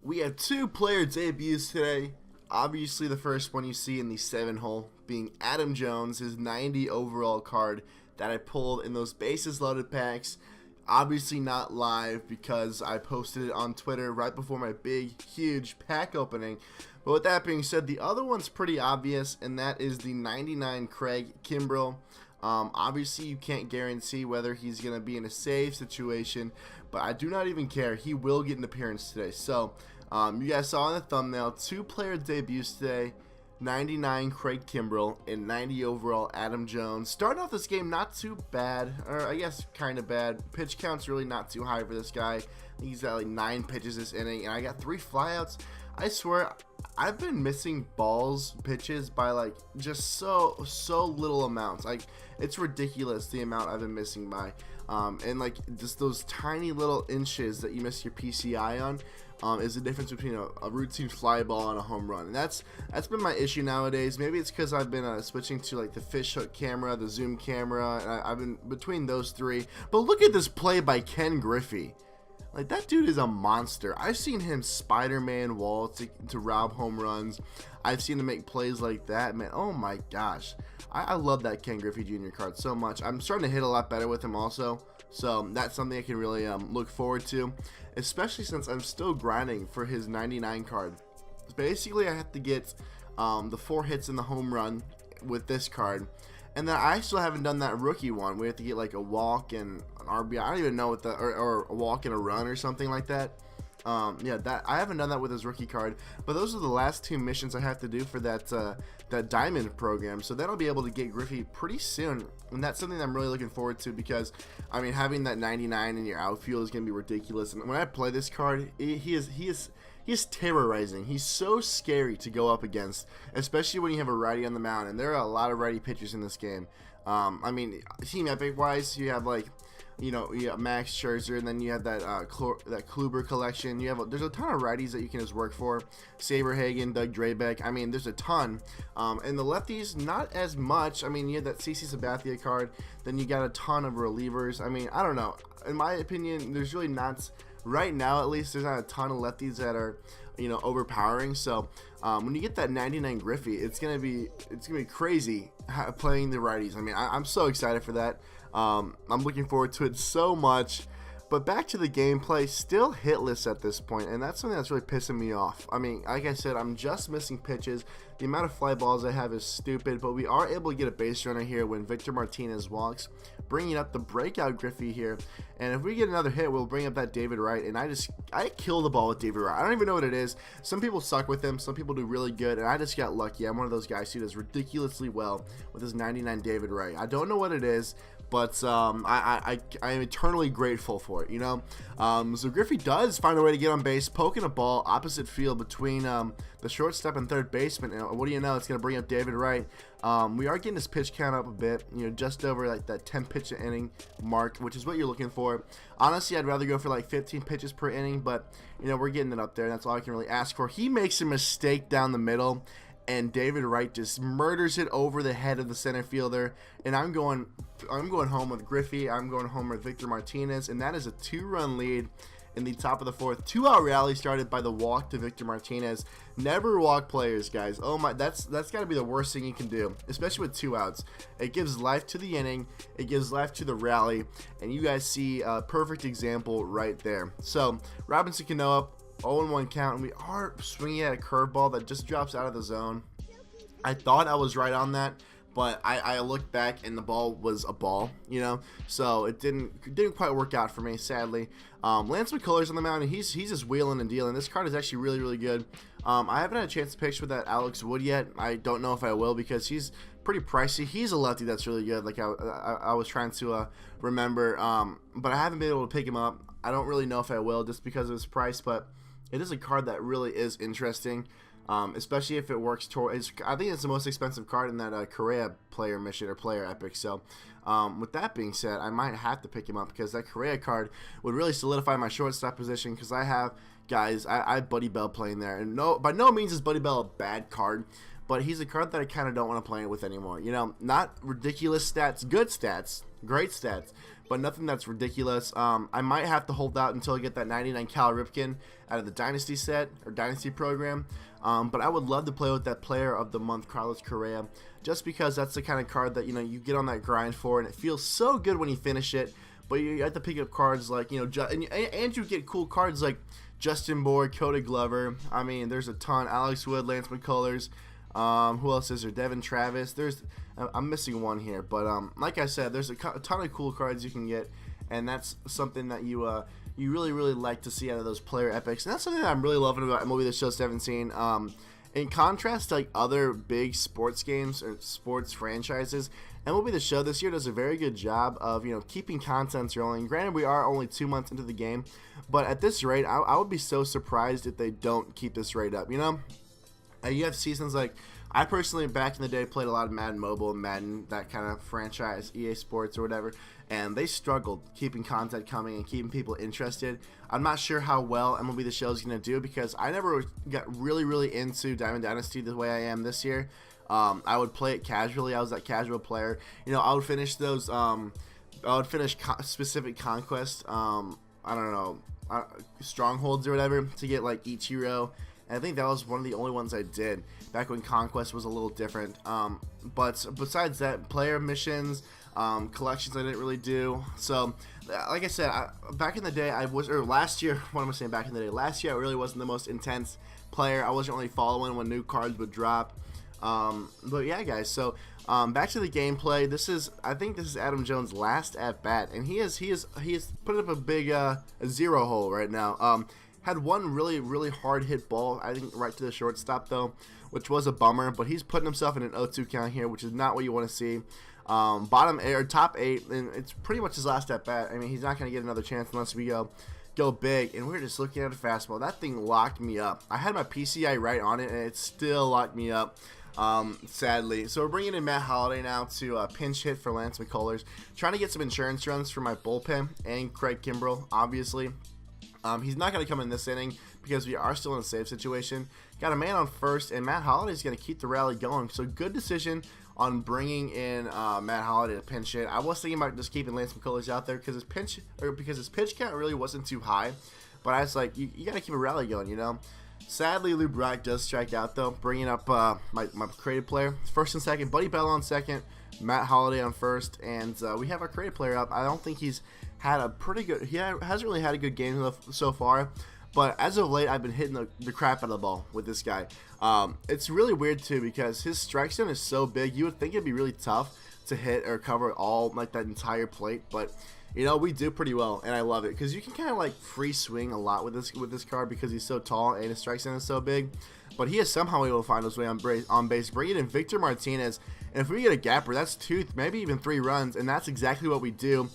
We have two player debuts today. Obviously, the first one you see in the 7-hole being Adam Jones, his 90 overall card that I pulled in those bases loaded packs. Obviously not live because I posted it on Twitter right before my big, huge pack opening. But with that being said, the other one's pretty obvious, and that is the 99 Craig Kimbrell. Obviously, you can't guarantee whether he's going to be in a save situation, but I do not even care. He will get an appearance today. So, you guys saw in the thumbnail, two player debuts today. 99 Craig Kimbrell and 90 overall Adam Jones. Starting off this game not too bad, or I guess kind of bad. Pitch count's really not too high for this guy. I think he's got like 9 pitches this inning, and I got 3 flyouts. I swear, I've been missing pitches by like just so little amounts. Like, it's ridiculous the amount I've been missing by. And like just those tiny little inches that you miss your PCI on. Is the difference between a routine fly ball and a home run, and that's been my issue nowadays. Maybe it's because I've been switching to like the fish hook camera, the zoom camera, and I've been between those three. But look at this play by Ken Griffey. Like, that dude is a monster. I've seen him Spider-Man wall to rob home runs. I've seen him make plays like that, man. Oh my gosh, I love that Ken Griffey Jr. card so much. I'm starting to hit a lot better with him also. So that's something I can really look forward to, especially since I'm still grinding for his 99 card. Basically, I have to get the 4 hits in the home run with this card, and then I still haven't done that rookie one. We have to get like a walk and an RBI. I don't even know what or a walk and a run or something like that. Yeah, that I haven't done that with his rookie card, but those are the last 2 missions I have to do for that diamond program. So that'll be able to get Griffey pretty soon, and that's something I'm really looking forward to because I mean, having that 99 in your outfield is gonna be ridiculous. And when I play this card, he is terrorizing. He's so scary to go up against, especially when you have a righty on the mound, and there are a lot of righty pitchers in this game. I mean, team epic wise, you have like, you have Max Scherzer, and then you have that Kluber collection. There's a ton of righties that you can just work for. Saberhagen, Doug Drabeck. I mean, there's a ton. And the lefties, not as much. I mean, you have that CC Sabathia card. Then you got a ton of relievers. I mean, I don't know. In my opinion, there's really not, right now at least, there's not a ton of lefties that are, overpowering. So when you get that 99 Griffey, it's gonna be crazy playing the righties. I mean, I'm so excited for that. I'm looking forward to it so much. But back to the gameplay, still hitless at this point, and that's something that's really pissing me off. I mean, like I said, I'm just missing pitches. The amount of fly balls I have is stupid, but we are able to get a base runner here when Victor Martinez walks, bringing up the breakout Griffey here. And if we get another hit, we'll bring up that David Wright, and I kill the ball with David Wright. I don't even know what it is. Some people suck with him, some people do really good, and I just got lucky. I'm one of those guys who does ridiculously well with his 99 David Wright. I don't know what it is, but I am eternally grateful for it, So Griffey does find a way to get on base, poking a ball opposite field between the shortstop and third baseman. And what do you know? It's going to bring up David Wright. We are getting his pitch count up a bit, just over like that 10 pitch an inning mark, which is what you're looking for. Honestly, I'd rather go for like 15 pitches per inning, but we're getting it up there, and that's all I can really ask for. He makes a mistake down the middle, and David Wright just murders it over the head of the center fielder, and I'm going home with Griffey. I'm going home with Victor Martinez, and that is a 2-run lead in the top of the 4th. 2-out rally started by the walk to Victor Martinez. Never walk players, guys. Oh my, that's got to be the worst thing you can do, especially with 2 outs. It gives life to the inning, it gives life to the rally, and you guys see a perfect example right there. So Robinson Cano, 0-1 count, and we are swinging at a curveball that just drops out of the zone. I thought I was right on that, but I looked back and the ball was a ball, so it didn't quite work out for me, sadly. Lance McCullers on the mound, and he's just wheeling and dealing. This card is actually really, really good. I haven't had a chance to pitch with that Alex Wood yet. I don't know if I will because he's pretty pricey. He's a lefty that's really good, like I was trying to remember, but I haven't been able to pick him up. I don't really know if I will just because of his price, but it is a card that really is interesting, especially if it works toward. I think it's the most expensive card in that Correa player mission or player epic. So with that being said, I might have to pick him up because that Correa card would really solidify my shortstop position, because I have guys, I have Buddy Bell playing there, and by no means is Buddy Bell a bad card, but he's a card that I kind of don't want to play with anymore. Not ridiculous stats, good stats, great stats, but nothing that's ridiculous. I might have to hold out until I get that 99 Cal Ripken out of the Dynasty set or Dynasty program. But I would love to play with that Player of the Month, Carlos Correa, just because that's the kind of card that, you know, you get on that grind for, and it feels so good when you finish it. But you have to pick up cards like, you know, and you get cool cards like Justin Boyd, Cody Glover. I mean, there's a ton. Alex Wood, Lance McCullers. Who else is there? Devin Travis. I'm missing one here, but like I said, there's a ton of cool cards you can get, and that's something that you really like to see out of those player epics, and that's something that I'm really loving about MLB The Show 17. In contrast to like other big sports games or sports franchises, MLB The Show this year does a very good job of, you know, keeping content rolling. Granted, we are only 2 months into the game, but at this rate, I would be so surprised if they don't keep this rate up. You know, you have seasons like, I personally back in the day played a lot of Madden Mobile, Madden, that kind of franchise, EA Sports or whatever, and they struggled keeping content coming and keeping people interested. I'm not sure how well MLB The Show is going to do, because I never got really into Diamond Dynasty the way I am this year. I would play it casually. I was that casual player. You know, I would finish those. I would finish specific conquest. I don't know, strongholds or whatever to get like Ichiro. And I think that was one of the only ones I did back when Conquest was a little different. But besides that, player missions, collections I didn't really do. So, like I said, back in the day, last year, what am I saying back in the day? Last year, I really wasn't the most intense player. I wasn't really following when new cards would drop. But yeah, guys, so back to the gameplay. I think this is Adam Jones' last at bat, and he has put up a big a 0 hole right now. Had one really hard hit ball, I think right to the shortstop though, which was a bummer, but he's putting himself in an 0-2 count here, which is not what you want to see. Top 8, and it's pretty much his last at bat. I mean, he's not going to get another chance unless we go big, and we're just looking at a fastball. That thing locked me up. I had my PCI right on it, and it still locked me up, sadly. So we're bringing in Matt Holliday now to pinch hit for Lance McCullers, trying to get some insurance runs for my bullpen and Craig Kimbrell, obviously. He's not going to come in this inning because we are still in a save situation. Got a man on first, and Matt Holliday is going to keep the rally going. So good decision on bringing in Matt Holliday to pinch hit. I was thinking about just keeping Lance McCullers out there because his pitch count really wasn't too high. But I was like, you got to keep a rally going, you know. Sadly, Lou Brock does strike out though, bringing up my creative player first and second. Buddy Bell on second, Matt Holliday on first, and we have our creative player up. I don't think he's had a pretty good. He hasn't really had a good game so far, but as of late, I've been hitting the crap out of the ball with this guy. It's really weird too because his strike zone is so big. You would think it'd be really tough to hit or cover all like that entire plate, but you know, we do pretty well, and I love it because you can kind of like free swing a lot with this card because he's so tall and his strike zone is so big. But he is somehow able to find his way on base, bringing in Victor Martinez, and if we get a gapper, that's 2, maybe even 3 runs, and that's exactly what we do.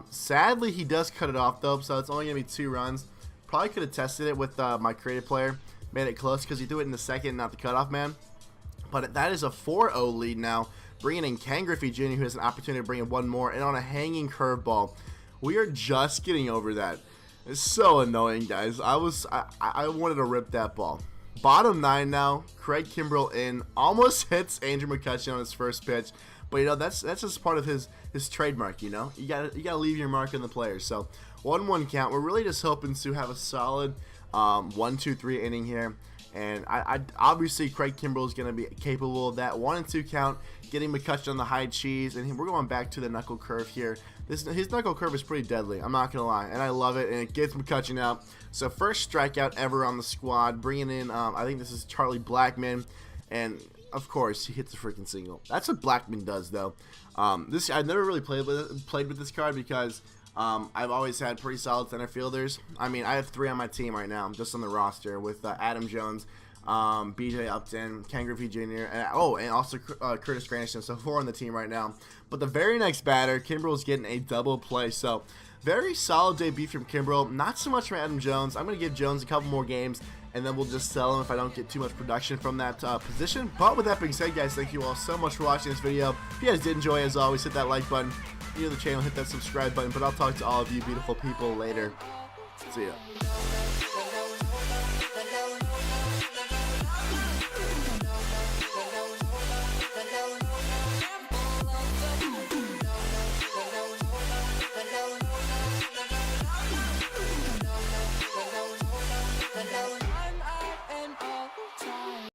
Sadly, he does cut it off though, so it's only gonna be 2 runs. Probably could have tested it with my creative player, made it close because he threw it in the second, not the cutoff man. But that is a 4-0 lead now, bringing in Ken Griffey Jr., who has an opportunity to bring in one more, and on a hanging curveball. We are just getting over that. It's so annoying, guys. I wanted to rip that ball. Bottom 9 now. Craig Kimbrell in, almost hits Andrew McCutcheon on his first pitch. But you know, that's just part of his trademark. You know, you gotta leave your mark on the players. So 1-1 count. We're really just hoping to have a solid 1-2-3 inning here. And I obviously Craig Kimbrell is going to be capable of that 1-2 count, getting McCutcheon on the high cheese, and we're going back to the knuckle curve here. His knuckle curve is pretty deadly, I'm not going to lie, and I love it, and it gets McCutcheon out. So first strikeout ever on the squad, bringing in, I think this is Charlie Blackmon, and of course he hits a freaking single. That's what Blackmon does, though. I've never really played with this card because I've always had pretty solid center fielders. I mean, I have 3 on my team right now, just on the roster with Adam Jones, BJ Upton, Ken Griffey Jr., and also Curtis Granderson. So 4 on the team right now. But the very next batter, Kimbrell's getting a double play. So very solid debut from Kimbrell. Not so much from Adam Jones. I'm going to give Jones a couple more games, and then we'll just sell him if I don't get too much production from that position. But with that being said, guys, thank you all so much for watching this video. If you guys did enjoy, as always, hit that like button. If you're new to the channel, hit that subscribe button. But I'll talk to all of you beautiful people later. See ya.